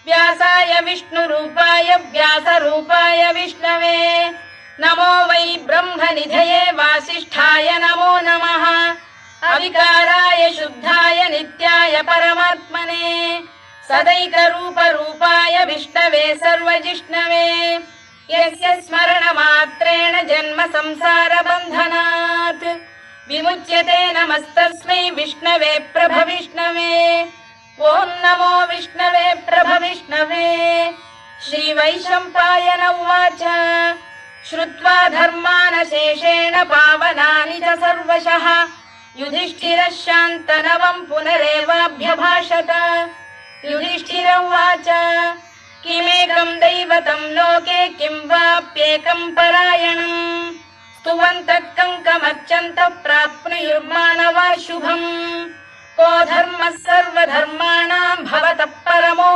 व्यासाय विष्णुरूपाय व्यासरूपाय विष्णवे नमो वै ब्रह्मनिधये वासिष्ठाय नमो नमः अविकाराय शुद्धाय नित्याय परमात्मने सदैकरूपरूपाय विष्णवे सर्वजिष्णवे यस्य स्मरणमात्रेण जन्म संसारबन्धनात् विमुच्यते नमस्तस्मै विष्णवे प्रभविष्णवे ॐ नमो विष्णवे प्रभविष्णवे श्रीवैशम्पायन उवाच श्रुत्वा धर्मानशेषेण पावनानि च सर्वशः युधिष्ठिरः शान्तनवं पुनरेवाभ्यभाषत युधिष्ठिर उवाच किमेकं दैवतं लोके किं वाप्येकं परायणम् स्तुवन्तः कङ्कमर्चन्तः प्राप्नुयुर्मानवा शुभम् को धर्मः सर्वधर्माणां भवतः परमो